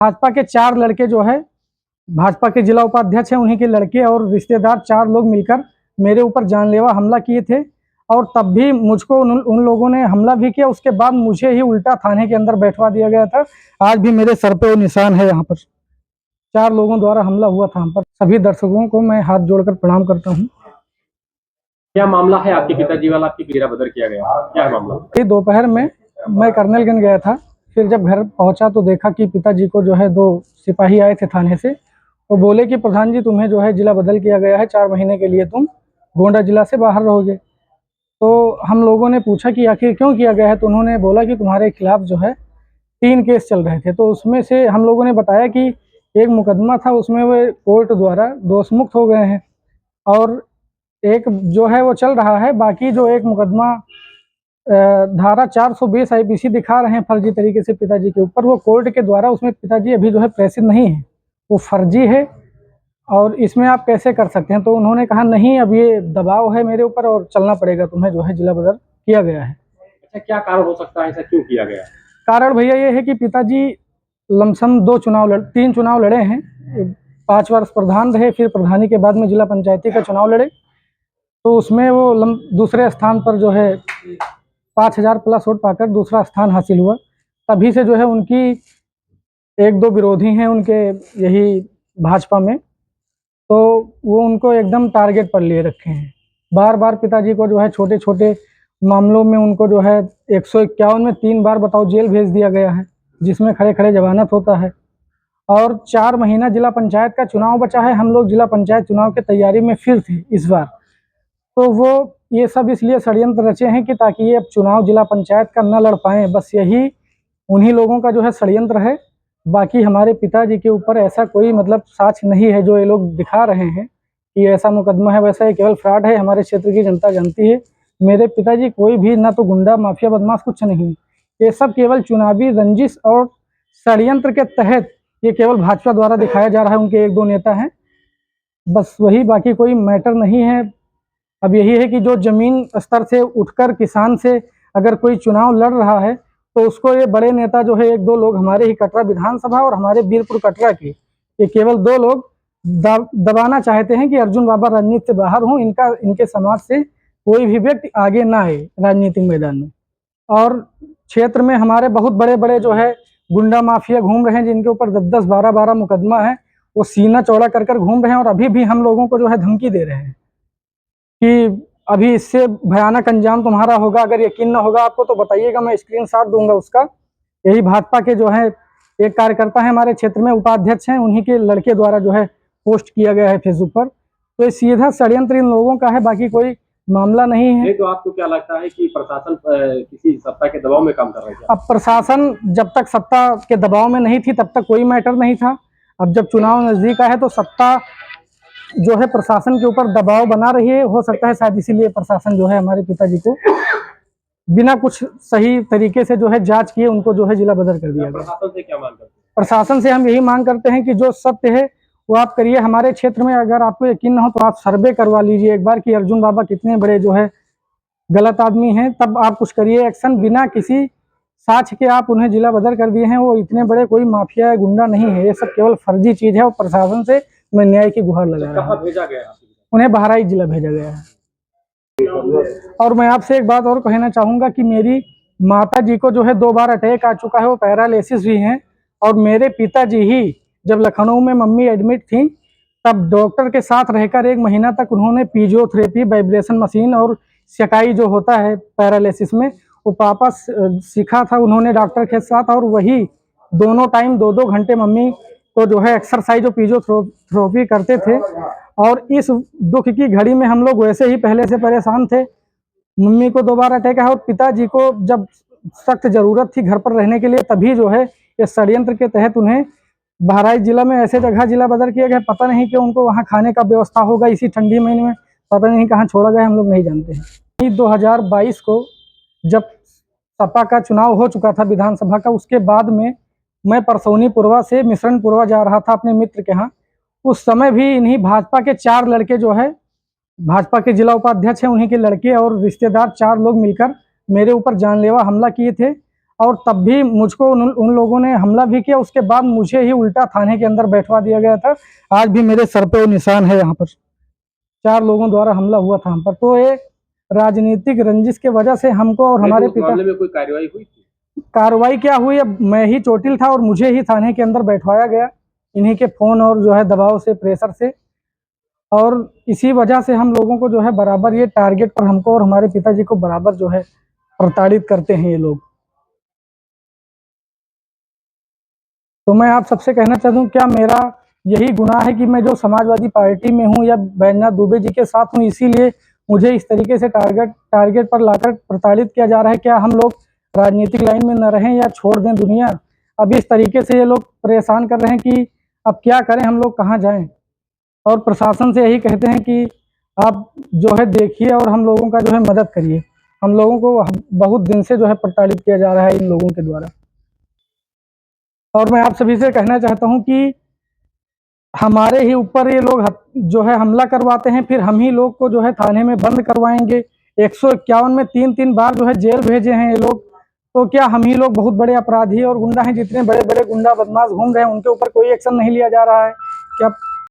भाजपा के 4 लड़के जो है, भाजपा के जिला उपाध्यक्ष हैं, उन्हीं के लड़के और रिश्तेदार 4 लोग मिलकर मेरे ऊपर जानलेवा हमला किए थे। और तब भी मुझको उन लोगों ने हमला भी किया। उसके बाद मुझे ही उल्टा थाने के अंदर बैठवा दिया गया था। आज भी मेरे सर पे वो निशान है। यहाँ पर 4 लोगों द्वारा हमला हुआ था हम पर। सभी दर्शकों को मैं हाथ जोड़कर प्रणाम करता हूँ। क्या मामला है? आपके पिताजी वाला आपकी घेराबंदी किया गया, क्या है मामला? दोपहर में मैं कर्नलगंज गया था। फिर जब घर पहुंचा तो देखा कि पिताजी को जो है 2 सिपाही आए थे थाने से। वो बोले कि प्रधान जी, तुम्हें जो है जिला बदल किया गया है, 4 महीने के लिए तुम गोंडा जिला से बाहर रहोगे। तो हम लोगों ने पूछा कि आखिर क्यों किया गया है, तो उन्होंने बोला कि तुम्हारे खिलाफ जो है 3 केस चल रहे थे। तो उसमें से हम लोगों ने बताया कि एक मुकदमा था, उसमें वे कोर्ट द्वारा दोषमुक्त हो गए हैं और एक जो है वो चल रहा है। बाकी जो एक मुकदमा धारा 420 आईपीसी दिखा रहे हैं फर्जी तरीके से पिताजी के ऊपर, वो कोर्ट के द्वारा उसमें पिताजी अभी जो है प्रेषित नहीं है, वो फर्जी है और इसमें आप कैसे कर सकते हैं। तो उन्होंने कहा नहीं, अब ये दबाव है मेरे ऊपर और चलना पड़ेगा, तुम्हें जो है जिला बदल किया गया है। अच्छा, क्या कारण हो सकता है, ऐसा क्यों किया गया? कारण भैया ये है कि पिताजी लमसम 3 चुनाव लड़े हैं। 5 वर्ष प्रधान रहे, फिर प्रधानी के बाद में जिला पंचायती का चुनाव लड़े। तो उसमें वो दूसरे स्थान पर जो है 5000 प्लस वोट पाकर दूसरा स्थान हासिल हुआ। तभी से जो है उनकी 1-2 विरोधी हैं उनके यही भाजपा में, तो वो उनको एकदम टारगेट पर लिए रखे हैं। बार बार पिताजी को जो है छोटे छोटे मामलों में उनको जो है 151 में 3 बार बताओ जेल भेज दिया गया है, जिसमें खड़े खड़े जमानत होता है। और 4 महीना जिला पंचायत का चुनाव बचा है। हम लोग जिला पंचायत चुनाव की तैयारी में फिर थे इस बार। तो वो ये सब इसलिए षड्यंत्र रचे हैं कि ताकि ये अब चुनाव जिला पंचायत का न लड़ पाएँ, बस यही उन्हीं लोगों का जो है षड्यंत्र है। बाकी हमारे पिताजी के ऊपर ऐसा कोई मतलब साक्ष्य नहीं है जो ये लोग दिखा रहे हैं कि ऐसा मुकदमा है वैसा, ये केवल फ्रॉड है। हमारे क्षेत्र की जनता जानती है मेरे पिताजी कोई भी ना तो गुंडा माफिया बदमाश कुछ नहीं, ये सब केवल चुनावी रंजिश और षड्यंत्र के तहत ये केवल भाजपा द्वारा दिखाया जा रहा है। उनके 1-2 नेता हैं, बस वही, बाकी कोई मैटर नहीं है। अब यही है कि जो जमीन स्तर से उठकर किसान से अगर कोई चुनाव लड़ रहा है तो उसको ये बड़े नेता जो है 1-2 लोग हमारे ही कटरा विधानसभा और हमारे बीरपुर कटरा के ये केवल 2 लोग दबाना चाहते हैं कि अर्जुन बाबा राजनीति से बाहर हों, इनके समाज से कोई भी व्यक्ति आगे ना आए राजनीतिक मैदान में। और क्षेत्र में हमारे बहुत बड़े बड़े जो है गुंडा माफिया घूम रहे हैं, जिनके ऊपर 10-10, 12-12 मुकदमा है। वो सीना चौड़ा कर घूम रहे हैं और अभी भी हम लोगों को जो है धमकी दे रहे हैं कि अभी इससे भयानक अंजाम तुम्हारा होगा। अगर यकीन ना होगा आपको तो बताइएगा, मैं स्क्रीनशॉट दूंगा उसका। यही भाजपा के जो है एक कार्यकर्ता है हमारे क्षेत्र में, उपाध्यक्ष हैं, उन्हीं के लड़के द्वारा जो है पोस्ट किया गया है फेसबुक पर। तो ये सीधा षड्यंत्र इन लोगों का है, बाकी कोई मामला नहीं है। तो आपको क्या लगता है कि प्रशासन किसी सत्ता के दबाव में काम कर रहा है? अब प्रशासन जब तक सत्ता के दबाव में नहीं थी तब तक कोई मैटर नहीं था। अब जब चुनाव नजदीक आया है तो सत्ता जो है प्रशासन के ऊपर दबाव बना रही है। हो सकता है शायद इसीलिए प्रशासन जो है हमारे पिताजी को बिना कुछ सही तरीके से जो है जांच किए उनको जो है जिला बदल कर दिया गया। प्रशासन से क्या मांग करते हैं? प्रशासन से हम यही मांग करते हैं कि जो सत्य है वो आप करिए। हमारे क्षेत्र में अगर आपको यकीन ना हो तो आप सर्वे करवा लीजिए एक बार कि अर्जुन बाबा कितने बड़े जो है गलत आदमी हैं, तब आप कुछ करिए एक्शन। बिना किसी साक्ष्य के आप उन्हें जिला बदल कर दिए हैं। वो इतने बड़े कोई माफिया या गुंडा नहीं है, ये सब केवल फर्जी चीज है। और प्रशासन से मैं न्याय की गुहार लगा रहा हूं। भेजा गया? उन्हें बहराइच जिला भेजा गया है। और मैं आपसे एक बात और कहना चाहूंगा कि मेरी माता जी को जो है 2 बार अटैक आ चुका है, वो पैरालिसिस भी हैं। और मेरे पिताजी ही जब लखनऊ में मम्मी एडमिट थी तब डॉक्टर के साथ रहकर 1 महीना तक उन्होंने फिजियोथेरेपी, वाइब्रेशन मशीन और सेकाई जो होता है पैरालिसिस में, वो पापा सीखा था उन्होंने डॉक्टर के साथ। और वही दोनों टाइम 2-2 घंटे मम्मी को जो है एक्सरसाइज और फिजियोथेरेपी करते थे। और इस दुख की घड़ी में हम लोग वैसे ही पहले से परेशान थे। मम्मी को 2 बार अटैक है और पिताजी को जब सख्त जरूरत थी घर पर रहने के लिए, तभी जो है ये षड्यंत्र के तहत उन्हें बहराइच जिला में ऐसे जगह जिला बदल किया गया। पता नहीं कि उनको वहाँ खाने का व्यवस्था होगा इसी ठंडी महीने में, पता नहीं कहाँ छोड़ा गया, हम लोग नहीं जानते हैं। 2022 को जब सपा का चुनाव हो चुका था विधानसभा का, उसके बाद में मैं परसौनी पुरवा से मिश्रणपुरवा जा रहा था अपने मित्र के यहाँ। उस समय भी इन्हीं भाजपा के 4 लड़के जो है, भाजपा के जिला उपाध्यक्ष हैं, उन्हीं के लड़के और रिश्तेदार 4 लोग मिलकर मेरे ऊपर जानलेवा हमला किए थे। और तब भी मुझको उन लोगों ने हमला भी किया। उसके बाद मुझे ही उल्टा थाने के अंदर बैठवा दिया गया था। आज भी मेरे सर पे वो निशान है, यहाँ पर 4 लोगों द्वारा हमला हुआ था हम पर। तो ये राजनीतिक रंजिश के वजह से हमको और हमारे उस पिता, मामले में कोई कार्रवाई हुई थी? कार्रवाई क्या हुई, अब मैं ही चोटिल था और मुझे ही थाने के अंदर बैठवाया गया, इन्हीं के फोन और जो है दबाव से, प्रेशर से। और इसी वजह से हम लोगों को जो है बराबर ये टारगेट पर हमको और हमारे पिताजी को बराबर जो है प्रताड़ित करते हैं ये लोग। तो मैं आप सबसे कहना चाहता हूँ, क्या मेरा यही गुनाह है कि मैं जो समाजवादी पार्टी में हूँ या बैजनाथ दुबे जी के साथ हूँ, इसीलिए मुझे इस तरीके से टारगेट पर लाकर प्रताड़ित किया जा रहा है? क्या हम लोग राजनीतिक लाइन में न रहें या छोड़ दें दुनिया? अब इस तरीके से ये लोग परेशान कर रहे हैं कि अब क्या करें, हम लोग कहाँ जाएं? और प्रशासन से यही कहते हैं कि आप जो है देखिए और हम लोगों का जो है मदद करिए। हम लोगों को बहुत दिन से जो है प्रताड़ित किया जा रहा है इन लोगों के द्वारा। और मैं आप सभी से कहना चाहता हूं कि हमारे ही ऊपर ये लोग जो है हमला करवाते हैं, फिर हम ही लोग को जो है थाने में बंद करवाएंगे। 151 में 3-3 बार जो है जेल भेजे हैं ये लोग। तो क्या हम ही लोग बहुत बड़े अपराधी और गुंडा हैं? जितने बड़े बड़े गुंडा बदमाश घूम रहे हैं उनके ऊपर कोई एक्शन नहीं लिया जा रहा है क्या?